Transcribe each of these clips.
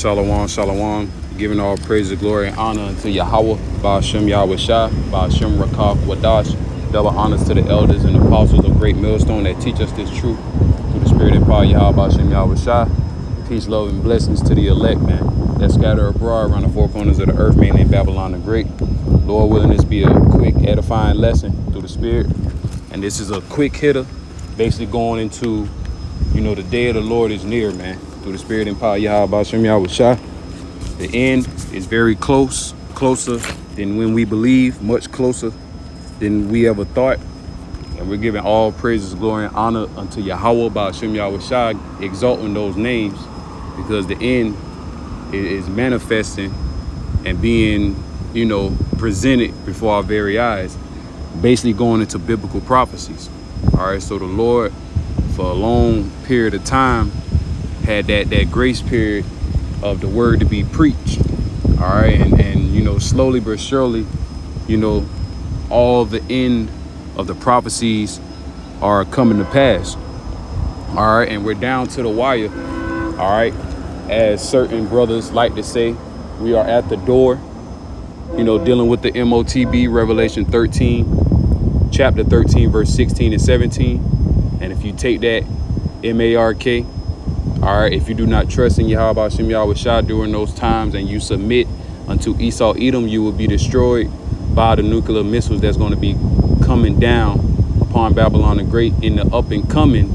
Shalom, shalom. Giving all praise and glory and honor unto Yahweh, Ba'ashem Yahweh Shai, Ba'ashem Rakah Wadash. Double honors to the elders and apostles of Great Millstone that teach us this truth through the spirit and power of Yahweh, Ba'ashem Yahweh Shai. Peace, love, and blessings to the elect, man, that scatter abroad around the four corners of the earth, mainly in Babylon the Great. Lord willing, this be a quick, edifying lesson through the spirit. And this is a quick hitter, basically going into, the day of the Lord is near, man. Through the spirit and power of Yahweh, Ba'ashem Yahweh Shai. The end is very close, closer than when we believe, much closer than we ever thought. And we're giving all praises, glory, and honor unto Yahweh, Ba'ashem Yahweh Shai, exalting those names, because the end is manifesting and being, presented before our very eyes, basically going into biblical prophecies. All right, so the Lord, for a long period of time, had that grace period of the word to be preached. All right, and slowly but surely, all the end of the prophecies are coming to pass. All right, and we're down to the wire. All right, as certain brothers like to say, we are at the door, dealing with the MOTB, Revelation 13, chapter 13, verse 16 and 17. And if you take that MARK, all right, if you do not trust in Yahweh, Ba'ashem Yahweh Shai during those times, and you submit unto Esau Edom, you will be destroyed by the nuclear missiles that's going to be coming down upon Babylon the Great in the up and coming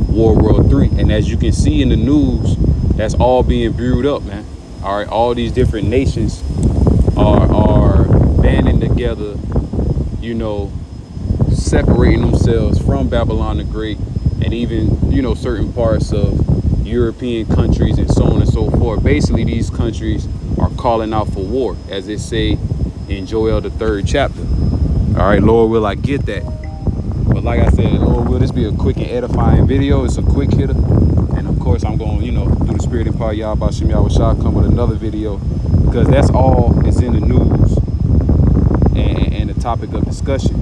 World War III. And as you can see in the news, that's all being brewed up, man. All right, all these different nations are banding together, separating themselves from Babylon the Great, and even, certain parts of European countries and so on and so forth. Basically, these countries are calling out for war, as they say in Joel the 3rd chapter. All right, Lord will, I get that. But like I said, Lord will, this be a quick and edifying video. It's a quick hitter. And of course, I'm going, through the spirit and power of Yahweh, Ba'ashem Yahweh Shai, come with another video, because that's all that's in the news and the topic of discussion.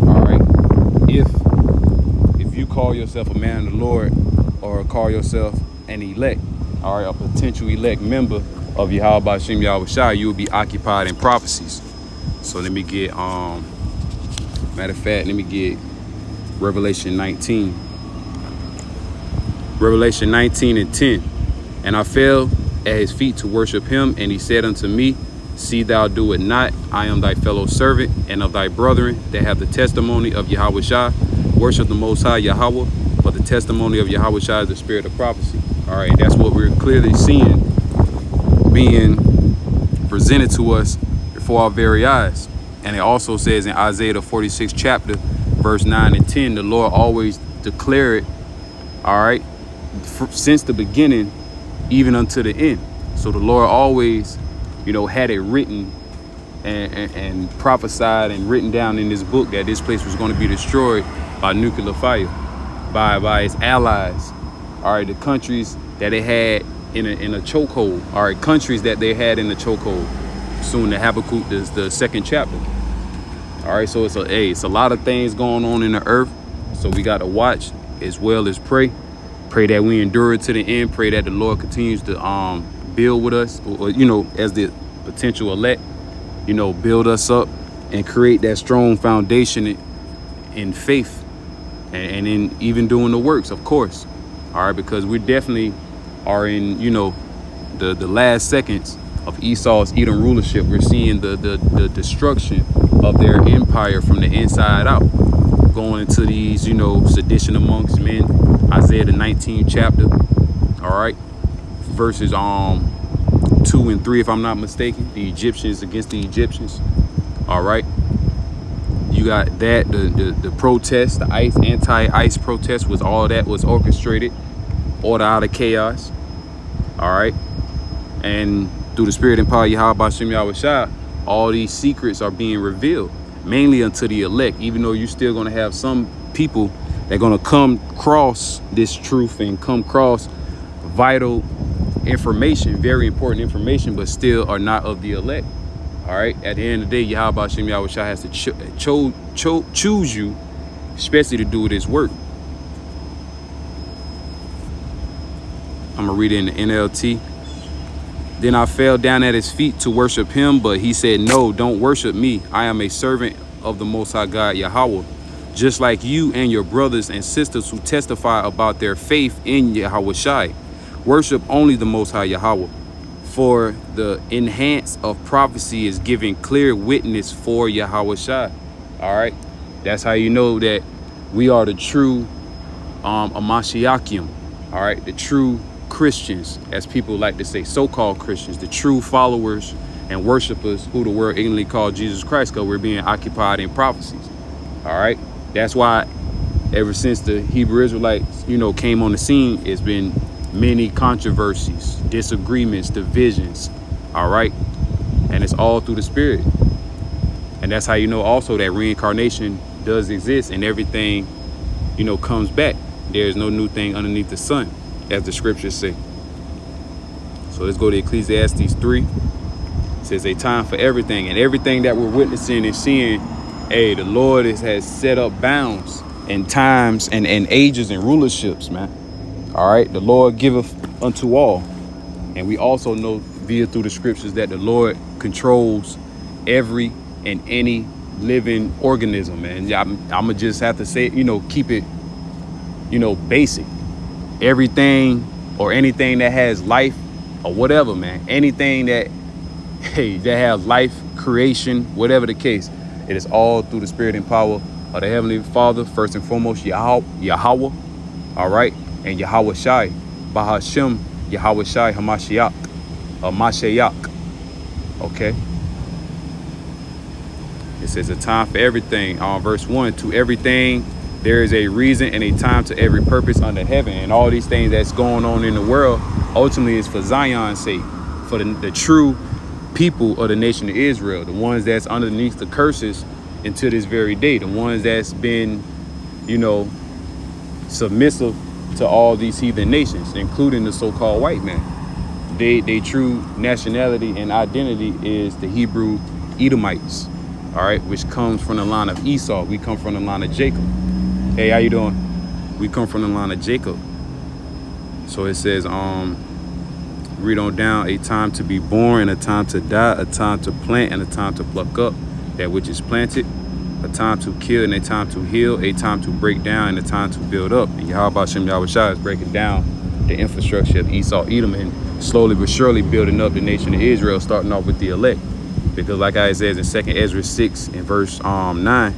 All right, if you call yourself a man of the Lord, or call yourself an elect, all right, a potential elect member of Yahweh, Ba'ashem Yahweh Shai, you will be occupied in prophecies. So let me get, matter of fact, let me get Revelation 19. Revelation 19 and 10. And I fell at his feet to worship him, and he said unto me, see thou do it not. I am thy fellow servant and of thy brethren that have the testimony of Yahweh Shai. Worship the Most High Yahweh, for the testimony of Yahweh Shai is the spirit of prophecy. All right, and that's what we're clearly seeing being presented to us before our very eyes. And it also says in Isaiah the 46th chapter, verse 9 and 10, the Lord always declare it, all right, since the beginning, even unto the end. So the Lord always, had it written and prophesied and written down in this book that this place was going to be destroyed by nuclear fire, by its allies. All right, the countries that they had in a chokehold. All right, countries that they had in the chokehold. Soon the Habakkuk is the 2nd chapter. All right, so it's a lot of things going on in the earth. So we got to watch as well as pray. Pray that we endure it to the end. Pray that the Lord continues to build with us, or, as the potential elect, build us up and create that strong foundation in faith and in even doing the works, of course. All right, because we definitely are in, the last seconds of Esau's Edom rulership. We're seeing the destruction of their empire from the inside out, going into these, sedition amongst men, Isaiah the 19th chapter, all right, verses 2 and 3, if I'm not mistaken, the Egyptians against the Egyptians. All right, you got that, the protest, the anti-ICE protest, was all that was orchestrated, order out of chaos. All right, and through the spirit and power of Yahweh, Ba'ashem Yahweh Shai, all these secrets are being revealed, mainly unto the elect, even though you're still going to have some people that are going to come across this truth and come across vital information, very important information, but still are not of the elect. All right, at the end of the day, Yahweh, Ba'ashem Yahweh Shai has to choose you, especially to do this work. I'm going to read it in the NLT. Then I fell down at his feet to worship him, but he said, no, don't worship me. I am a servant of the Most High God, Yahweh, just like you and your brothers and sisters who testify about their faith in Yahweh Shai. Worship only the Most High Yahweh. For the enhance of prophecy is giving clear witness for Yahweh Shai. All right. That's how you know that we are the true Amashiakim. All right. The true Christians, as people like to say, so-called Christians, the true followers and worshipers who the world ignorantly call Jesus Christ, because we're being occupied in prophecies. All right. That's why ever since the Hebrew Israelites, came on the scene, it's been many controversies, disagreements, divisions. All right. And it's all through the spirit. And that's how you know also that reincarnation does exist and everything, comes back. There's no new thing underneath the sun, as the scriptures say. So let's go to Ecclesiastes 3. It says a time for everything, and everything that we're witnessing and seeing, the Lord has set up bounds and times and ages and rulerships, man. All right. The Lord giveth unto all. And we also know through the scriptures that the Lord controls every and any living organism, man. I'm gonna just have to say, keep it, basic. Everything or anything that has life or whatever, man. Anything that has life, creation, whatever the case, it is all through the spirit and power of the Heavenly Father, first and foremost, Yahweh, all right, and Yahweh Shai, Bahashem, Yahweh Shai, Hamashiach, Mashiach, okay. It says a time for everything. Verse 1, to everything there is a reason and a time to every purpose under heaven. And all these things that's going on in the world ultimately is for Zion's sake, for the true people of the nation of Israel, the ones that's underneath the curses until this very day, the ones that's been, submissive to all these heathen nations, including the so-called white man. They true nationality and identity is the Hebrew Edomites, all right, which comes from the line of Esau. We come from the line of Jacob. Hey, how you doing? We come from the line of Jacob. So it says, read on down, a time to be born and a time to die, a time to plant and a time to pluck up that which is planted, a time to kill and a time to heal, a time to break down and a time to build up. And Yahweh Shem Yahweh Shai is breaking down the infrastructure of Esau, Edom, and slowly but surely building up the nation of Israel, starting off with the elect. Because like I says in 2nd Ezra 6 and verse 9,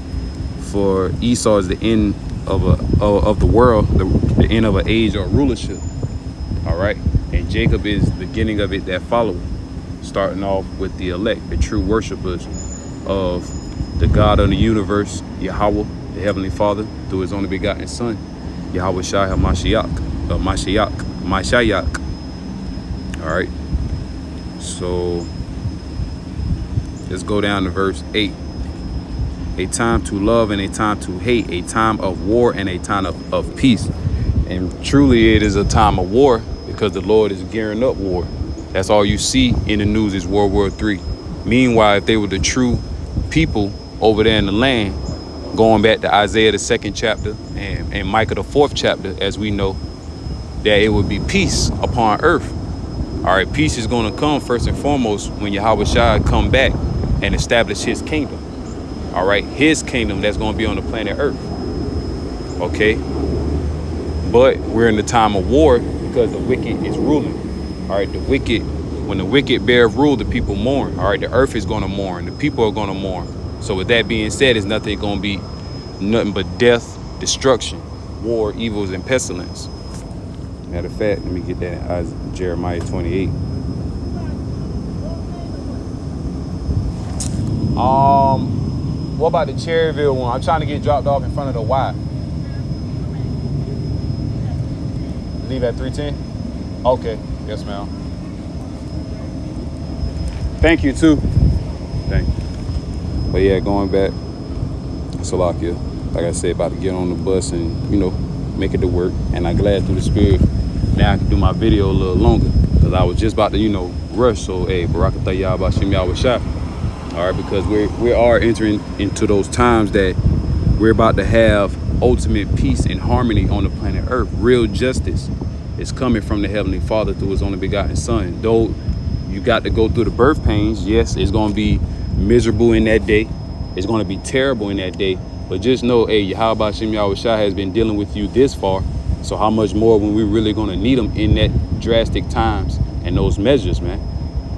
for Esau is the end of the world, the end of an age or rulership. All right. And Jacob is the beginning of it that followed, starting off with the elect, the true worshipers of the God of the universe, Yahweh, the Heavenly Father, through his only begotten Son, Yahweh Shai Mashiach. All right. So let's go down to verse 8. A time to love and a time to hate, a time of war and a time of peace. And truly it is a time of war because the Lord is gearing up war. That's all you see in the news is World War III. Meanwhile, if they were the true people over there in the land, going back to Isaiah the 2nd chapter and Micah the 4th chapter, as we know, that it would be peace upon earth. All right, peace is going to come first and foremost when Yahweh Shai come back and establish his kingdom. All right, his kingdom that's going to be on the planet Earth. Okay, but we're in the time of war because the wicked is ruling. All right, when the wicked bear rule, the people mourn. All right, the earth is going to mourn. The people are going to mourn. So with that being said, it's nothing going to be nothing but death, destruction, war, evils, and pestilence. Matter of fact, let me get that in Jeremiah 28. What about the Cherryville one? I'm trying to get dropped off in front of the Y. Leave at 3:10? Okay. Yes, ma'am. Thank you, too. Thank you. But yeah, going back, Salakia, like I said, about to get on the bus and, make it to work. And I'm glad through the spirit now I can do my video a little longer because I was just about to, rush. So, hey, Barakatah Yahweh Shem Yahweh Shai. All right, because we are entering into those times that we're about to have ultimate peace and harmony on the planet Earth. Real justice is coming from the Heavenly Father through his only begotten Son. Though you got to go through the birth pains. Yes, it's going to be miserable in that day. It's going to be terrible in that day. But just know, hey, Yahweh Shem Yahweh Shai has been dealing with you this far. So how much more when we're really going to need them in that drastic times and those measures, man.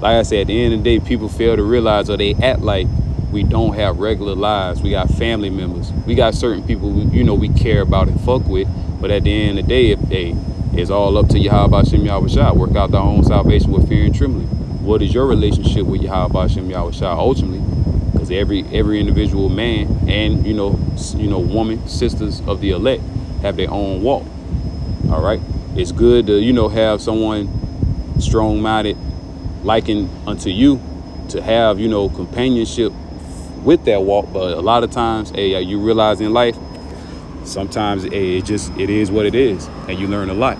Like I said, at the end of the day, people fail to realize, or they act like we don't have regular lives. We got family members. We got certain people, we care about and fuck with. But at the end of the day, it's all up to Yahweh Shem Yahweh Shai. Work out their own salvation with fear and trembling. What is your relationship with Yahweh Shem Yahweh Shai ultimately? Because every individual man and woman, sisters of the elect, have their own walk. All right, it's good to have someone strong-minded, likened unto you, to have companionship with that walk. But a lot of times, you realize in life, sometimes it is what it is, and you learn a lot.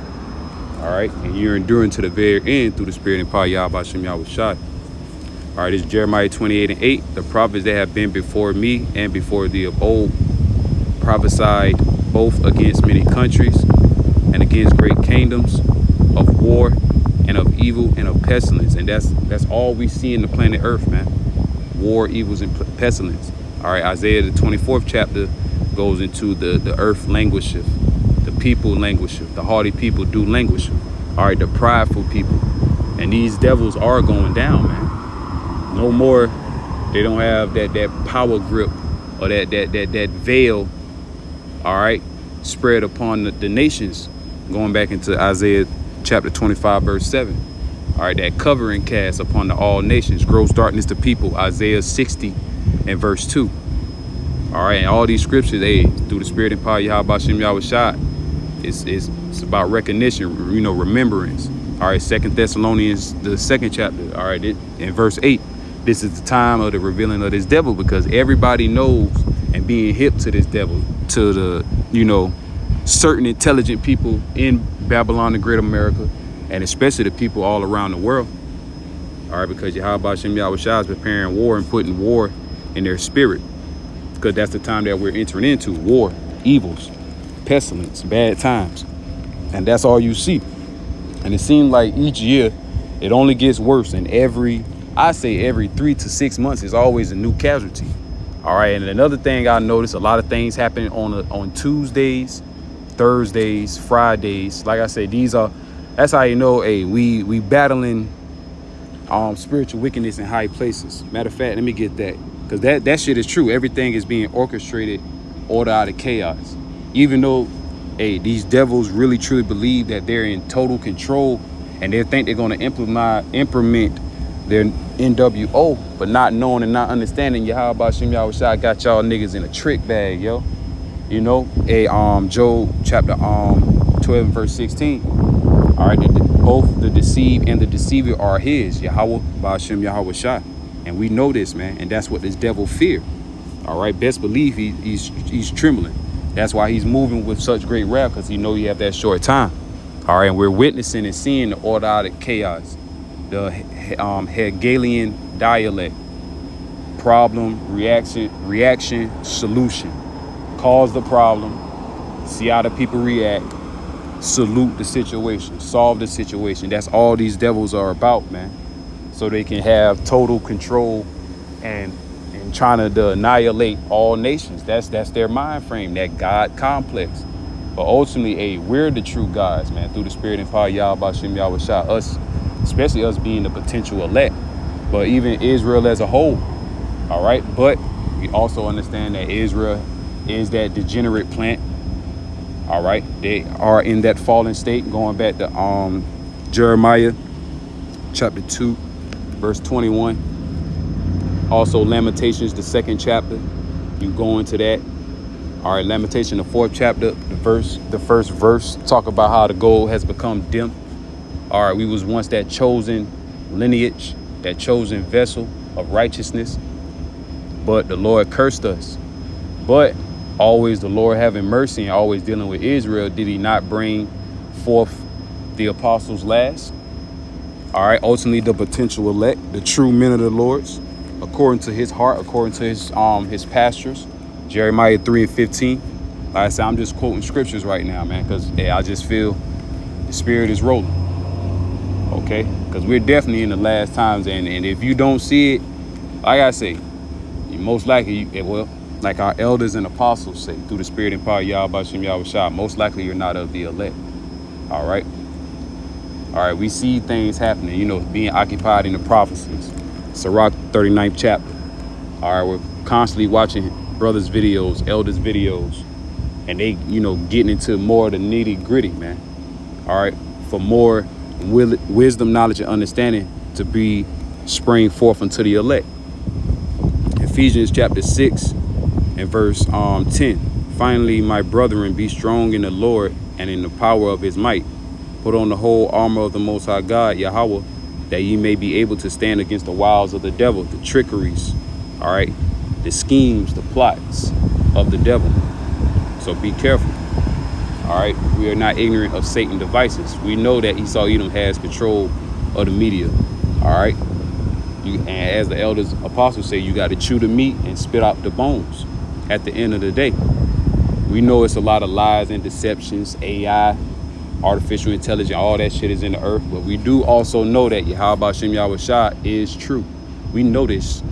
All right, and you're enduring to the very end through the spirit and power of Yahweh Shem Yahweh Shai. All right, it's Jeremiah 28:8. The prophets that have been before me and before thee of old prophesied both against many countries and against great kingdoms, of war and of evil and of pestilence. And that's all we see in the planet Earth, man. War, evils, and pestilence. All right, Isaiah the 24th chapter goes into the earth languisheth, the people languisheth, the haughty people do languisheth. All right, the prideful people. And these devils are going down, man. No more, they don't have that power grip or that veil, all right, spread upon the nations. Going back into Isaiah chapter 25, verse 7. All right, that covering cast upon the all nations, gross darkness to people, Isaiah 60 and verse 2. All right, and all these scriptures, through the spirit and power of Yahweh Shem Yahweh Shai, it's about recognition, remembrance. All right, 2 Thessalonians, the 2nd chapter, all right, in verse 8, this is the time of the revealing of this devil, because everybody knows and being hip to this devil, to the, certain intelligent people in Babylon, the great America, and especially the people all around the world. All right, because Yahweh Shem Yahweh Shai is preparing war and putting war in their spirit, because that's the time that we're entering into: war, evils, pestilence, bad times. And that's all you see. And it seems like each year it only gets worse, and every 3 to 6 months is always a new casualty. All right, and another thing I noticed, a lot of things happen on Tuesdays, Thursdays, Fridays. Like I said, that's how you know, we battling spiritual wickedness in high places. Matter of fact, let me get that, because that shit is true. Everything is being orchestrated, order out of chaos. Even though these devils really truly believe that they're in total control, and they think they're going to implement their NWO, but not knowing and not understanding Yahweh Shem Yahweh Shai got y'all niggas in a trick bag, yo. Job chapter 12 and verse 16. All right, both the deceived and the deceiver are his, Yahweh Ba'ashem Yahweh Shai. And we know this, man, and that's what this devil fear. All right, best believe he's trembling. That's why he's moving with such great wrath, because he know he have that short time. All right, and we're witnessing and seeing the order out of chaos, the Hegelian dialect: problem, reaction, solution. Cause the problem, see how the people react, salute the situation, solve the situation. That's all these devils are about, man. So they can have total control and trying to annihilate all nations. That's their mind frame, that God complex. But ultimately, we're the true gods, man, through the spirit and power of Yahweh Shem Yahweh Shai. Us, especially us being the potential elect, but even Israel as a whole. All right, but we also understand that Israel is that degenerate plant. All right, they are in that fallen state. Going back to Jeremiah chapter 2 verse 21. Also Lamentations, the 2nd chapter, you go into that. All right, Lamentation, the 4th chapter, the first verse talk about how the gold has become dim. All right, we was once that chosen lineage, that chosen vessel of righteousness, but the Lord cursed us. But always the Lord having mercy and always dealing with Israel, did he not bring forth the apostles last? All right, ultimately the potential elect, the true men of the Lord's, according to his heart, according to his pastures. Jeremiah 3 and 15. Like I said, I'm just quoting scriptures right now, man, because I just feel the spirit is rolling. Okay. okay? Because we're definitely in the last times, and if you don't see it, like I say, you most likely, well, like our elders and apostles say, through the spirit and power of Yahweh Bashem Yahweh Shah, most likely you're not of the elect. All right? All right, we see things happening, you know, being occupied in the prophecies. Sirach 39th chapter. All right, we're constantly watching brothers' videos, elders' videos, and they, you know, getting into more of the nitty gritty, man. All right, for more wisdom, knowledge, and understanding to be spring forth unto the elect. Ephesians chapter 6 and verse 10. Finally, my brethren, be strong in the Lord and in the power of his might. Put on the whole armor of the Most High God, Yahweh, that ye may be able to stand against the wiles of the devil, the trickeries, all right, the schemes, the plots of the devil. So be careful. All right, we are not ignorant of Satan's devices. We know that Esau Edom has control of the media. All right, and as the elders apostles say, you got to chew the meat and spit out the bones. At the end of the day, we know it's a lot of lies and deceptions, AI, artificial intelligence, all that shit is in the earth. But we do also know that Yahweh Bashem Yahweh Shah is true. We know this.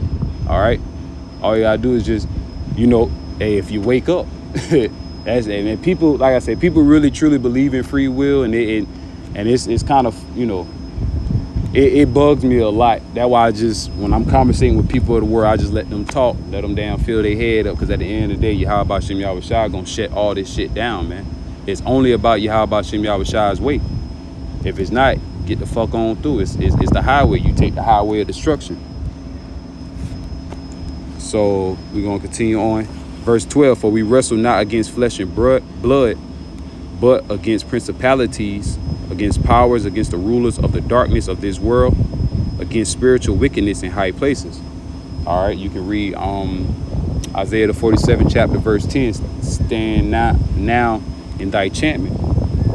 All right, all you gotta do is just, you know, hey, if you wake up. That's it, man. People, like I said, people really truly believe in free will, and it's kind of, you know, it bugs me a lot. That's why I just, when I'm conversating with people of the world, I just let them talk, let them down, fill their head up, because at the end of the day, Yahweh Bashem Yahweh Shah gonna shut all this shit down, man. It's only about Yahweh Bashem Yahweh Shah's way. If it's not, get the fuck on through. It's the highway. You take the highway of destruction. So we're gonna continue on. Verse 12, for we wrestle not against flesh and blood, but against principalities, against powers, against the rulers of the darkness of this world, against spiritual wickedness in high places. All right, you can read Isaiah the 47th chapter, verse 10, stand now in thy enchantment.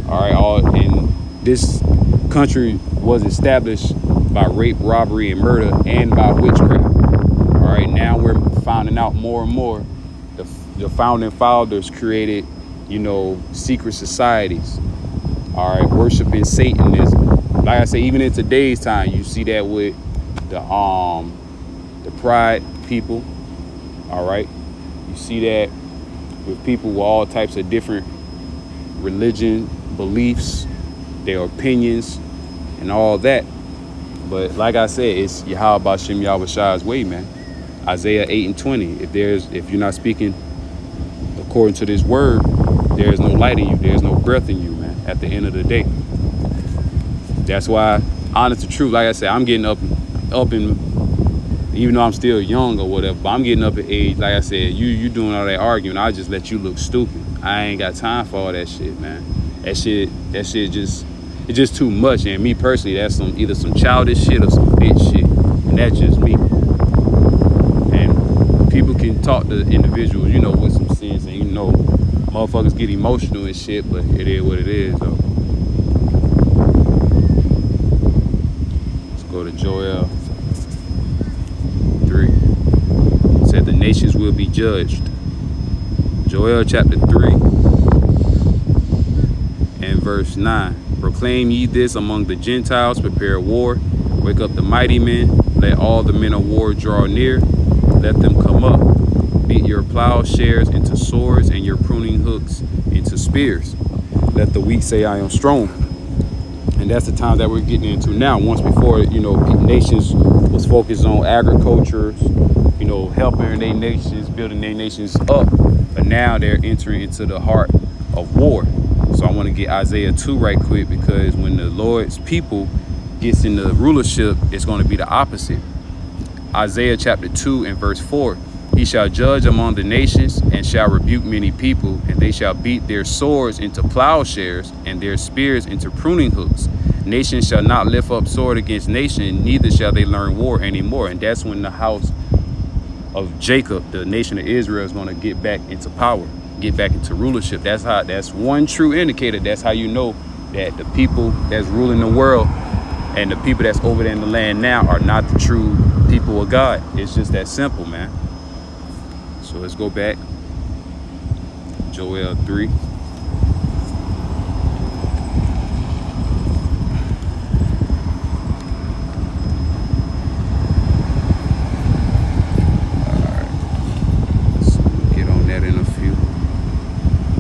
All right, and this country was established by rape, robbery, and murder, and by witchcraft. All right, now we're finding out more and more. The founding fathers created, you know, secret societies, all right, worshiping Satanism. Like I say, even in today's time, you see that with the pride people, all right. You see that with people with all types of different religion, beliefs, their opinions, and all that. But like I said, it's Yahweh Bashem Yahweh Shah's way, man. Isaiah 8 and 20. If you're not speaking according to this word, there is no light in you. There's no breath in you, man, at the end of the day. That's why, honest to truth, like I said, I'm getting up in, even though I'm still young or whatever, but I'm getting up in age. Like I said, you doing all that arguing, I just let you look stupid. I ain't got time for all that shit, man. That shit just, it's just too much. And me personally, that's either some childish shit or some bitch shit. And that's just me. And people can talk to individuals, you know, with some sense, and you know, motherfuckers get emotional and shit, but it is what it is, though. Let's go to Joel 3. It said the nations will be judged. Joel chapter 3 and verse 9. Proclaim ye this among the Gentiles, prepare war, wake up the mighty men, let all the men of war draw near, let them come up, beat your plowshares into swords and your pruning hooks into spears. Let the weak say, I am strong. And that's the time that we're getting into now. Once before, you know, nations was focused on agriculture, you know, helping their nations, building their nations up. But now they're entering into the heart of war. So I want to get Isaiah 2 right quick, because when the Lord's people gets in the rulership, it's going to be the opposite. Isaiah chapter 2 and verse 4. He shall judge among the nations and shall rebuke many people, and they shall beat their swords into plowshares and their spears into pruning hooks. Nation shall not lift up sword against nation, neither shall they learn war anymore. And that's when the house of Jacob, the nation of Israel, is going to get back into power, get back into rulership. That's one true indicator. That's how you know that the people that's ruling the world and the people that's over there in the land now are not the true people of God. It's just that simple, man. So let's go back. Joel 3.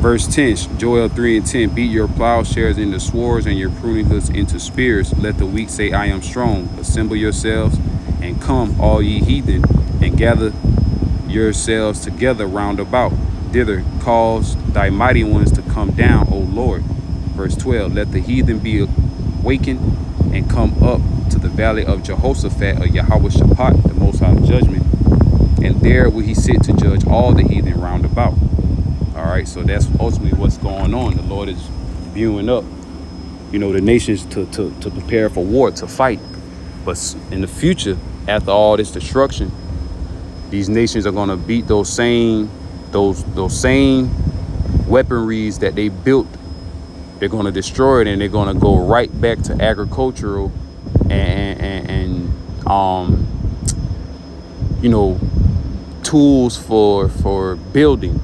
Verse 10, Joel 3:10, beat your plowshares into swords and your pruning hooks into spears. Let the weak say, I am strong. Assemble yourselves and come, all ye heathen, and gather yourselves together round about. Thither cause thy mighty ones to come down, O Lord. Verse 12, let the heathen be awakened and come up to the valley of Jehoshaphat of Yahweh Shaphat, the Most High judgment. And there will he sit to judge all the heathen round about. All right, so that's ultimately what's going on. The Lord is viewing up, the nations to prepare for war, to fight. But in the future, after all this destruction, these nations are going to beat those same weaponries that they built. They're going to destroy it, and they're going to go right back to agricultural and tools for building,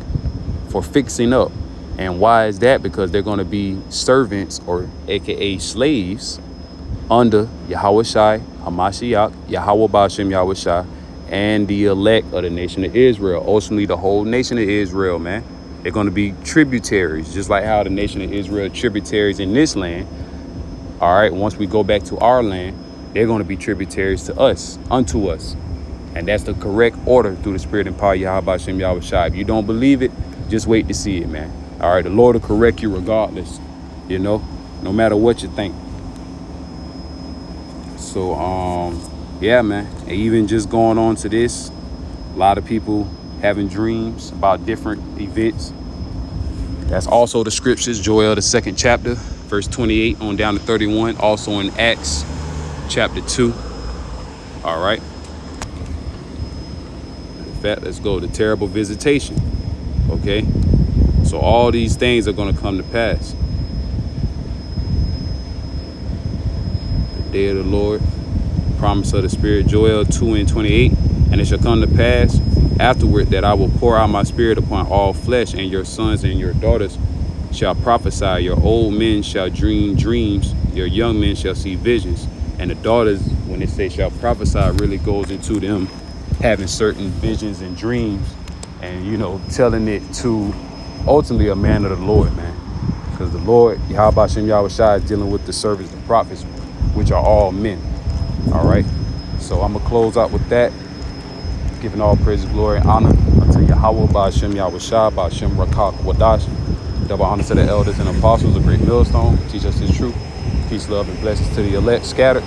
for fixing up. And why is that? Because they're going to be servants, or aka slaves, under Yahweh Shai, Hamashiach, Yahweh Ba'ashem Yahweh Shai, and the elect of the nation of Israel. Ultimately, the whole nation of Israel, man. They're going to be tributaries, just like how the nation of Israel tributaries in this land. All right, once we go back to our land, they're going to be tributaries to us, unto us. And that's the correct order through the spirit and power of Yahweh Shem Yahweh Shai. If you don't believe it, just wait to see it, man. All right, the Lord will correct you regardless, no matter what you think. So, yeah, man. And even just going on to this, a lot of people having dreams about different events. That's also the scriptures, Joel, the 2nd chapter, verse 28 on down to 31. Also in Acts chapter 2. All right. In fact, let's go to terrible visitation. Okay. So all these things are going to come to pass. The day of the Lord, promise of the Spirit, Joel 2:28. And it shall come to pass afterward that I will pour out my spirit upon all flesh, and your sons and your daughters shall prophesy. Your old men shall dream dreams. Your young men shall see visions. And the daughters, when they say shall prophesy, really goes into them having certain visions and dreams, and telling it to ultimately a man of the Lord, man. Because the Lord, Yahweh Shem Yahweh Shai, is dealing with the servants, the prophets, which are all men. All right. So I'm gonna close out with that, giving all praise, glory, and honor unto Yahweh Ba'ashem Yahweh Shai, Ba'ashem Rakak Wadash. Double honor to the elders and apostles, a great millstone. Teach us his truth. Peace, love, and blessings to the elect scattered.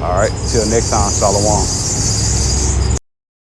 All right. Till next time, Shalom.